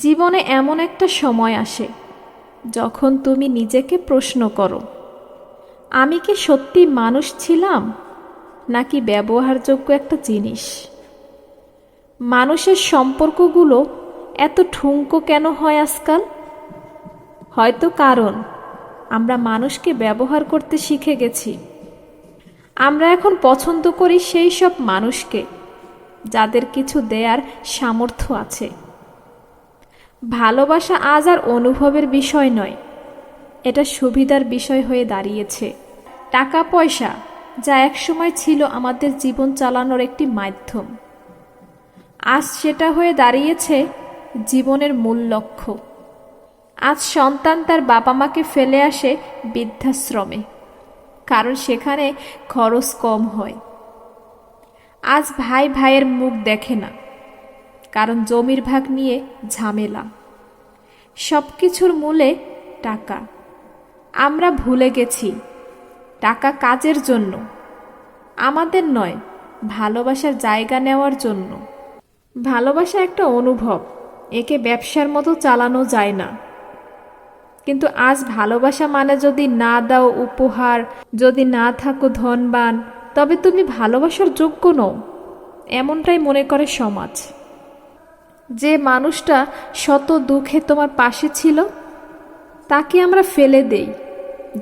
জীবনে এমন একটা সময় আসে যখন তুমি নিজেকে প্রশ্ন করো, আমি কি সত্যি মানুষ ছিলাম নাকি ব্যবহারযোগ্য একটা জিনিস? মানুষের সম্পর্কগুলো এত ঠুনকো কেন হয় আজকাল? হয়তো কারণ আমরা মানুষকে ব্যবহার করতে শিখে গেছি। আমরা এখন পছন্দ করি সেই সব মানুষকে যাদের কিছু দেয়ার সামর্থ্য আছে। ভালোবাসা আজ আর অনুভবের বিষয় নয়, এটা সুবিধার বিষয় হয়ে দাঁড়িয়েছে। টাকা পয়সা যা একসময় ছিল আমাদের জীবন চালানোর একটি মাধ্যম, আজ সেটা হয়ে দাঁড়িয়েছে জীবনের মূল লক্ষ্য। আজ সন্তান তার বাবা মাকে ফেলে আসে বৃদ্ধাশ্রমে, কারণ সেখানে খরচ কম হয়। আজ ভাই ভাইয়ের মুখ দেখে না, কারণ জমির ভাগ নিয়ে ঝামেলা। সব কিছুর মূলে টাকা। আমরা ভুলে গেছি টাকা কাজের জন্য, আমাদের নয়, ভালোবাসার জায়গা নেওয়ার জন্য। ভালোবাসা একটা অনুভব, একে ব্যবসার মতো চালানো যায় না। কিন্তু আজ ভালোবাসা মানে যদি না দাও উপহার, যদি না থাকো ধনবান, তবে তুমি ভালোবাসার যোগ্য নও, এমনটাই মনে করে সমাজ। যে মানুষটা শত দুঃখে তোমার পাশে ছিল, তাকে আমরা ফেলে দেই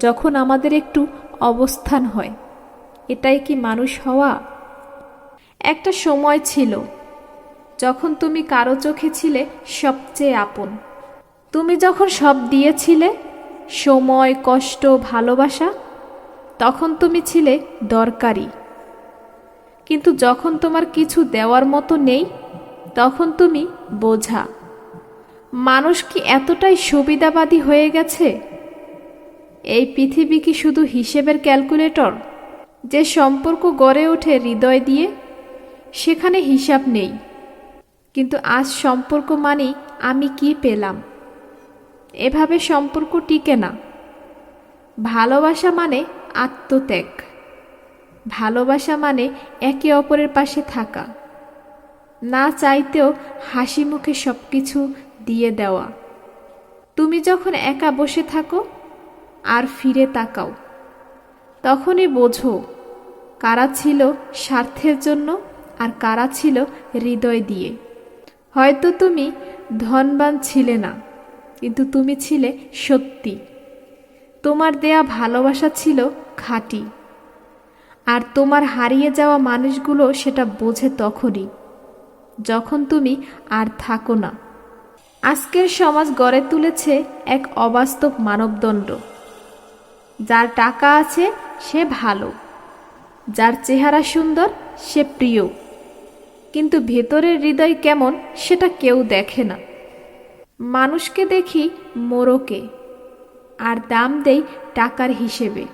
যখন আমাদের একটু অবস্থান হয়। এটাই কি মানুষ হওয়া? একটা সময় ছিল যখন তুমি কারো চোখে ছিলে সবচেয়ে আপন। তুমি যখন সব দিয়েছিলে, সময়, কষ্ট, ভালোবাসা, তখন তুমি ছিলে দরকারি। কিন্তু যখন তোমার কিছু দেওয়ার মতো নেই, তখন তুমি বোঝা। মানুষ কি এতটাই সুবিধাবাদী হয়ে গেছে? এই পৃথিবী কি শুধু হিসেবের ক্যালকুলেটর? যে সম্পর্ক গড়ে ওঠে হৃদয় দিয়ে, সেখানে হিসাব নেই। কিন্তু আজ সম্পর্ক মানেই আমি কি পেলাম, এভাবে সম্পর্ক টিকে না। ভালোবাসা মানে আত্মত্যাগ। ভালোবাসা মানে একে অপরের পাশে থাকা, না চাইতেও হাসি মুখে সব কিছু দিয়ে দেওয়া। তুমি যখন একা বসে থাকো আর ফিরে তাকাও, তখনই বোঝো কারা ছিল স্বার্থের জন্য আর কারা ছিল হৃদয় দিয়ে। হয়তো তুমি ধনবান ছিলে না, কিন্তু তুমি ছিলে সত্যি। তোমার দেয়া ভালোবাসা ছিল খাঁটি। আর তোমার হারিয়ে যাওয়া মানুষগুলো সেটা বোঝে তখনই, যখন তুমি আর থাকো না। আজকের সমাজ গড়ে তুলেছে এক অবাস্তব মানবদণ্ড। যার টাকা আছে সে ভালো, যার চেহারা সুন্দর সে প্রিয়, কিন্তু ভেতরের হৃদয় কেমন সেটা কেউ দেখে না। মানুষকে দেখি মোড়কে, আর দাম দেই টাকার হিসেবে।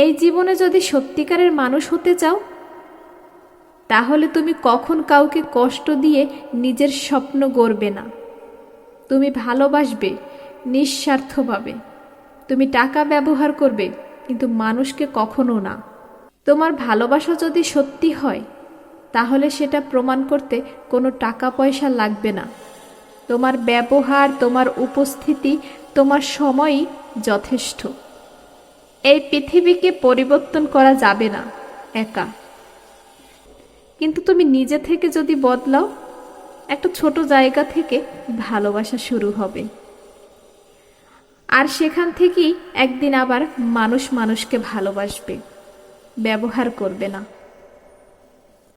এই জীবনে যদি সত্যিকারের মানুষ হতে চাও, তাহলে তুমি কখন কাউকে কষ্ট দিয়ে নিজের স্বপ্ন গড়বে না। তুমি ভালোবাসবে নিঃস্বার্থভাবে। তুমি টাকা ব্যবহার করবে, কিন্তু মানুষকে কখনো না। তোমার ভালোবাসা যদি সত্যি হয়, তাহলে সেটা প্রমাণ করতে কোনো টাকা পয়সা লাগবে না। তোমার ব্যবহার, তোমার উপস্থিতি, তোমার সময়ই যথেষ্ট। এই পৃথিবীকে পরিবর্তন করা যাবে না একা, কিন্তু তুমি নিজে থেকে যদি বদলাও, একটা ছোট জায়গা থেকে ভালোবাসা শুরু হবে। আর সেখান থেকেই একদিন আবার মানুষ মানুষকে ভালোবাসবে, ব্যবহার করবে না।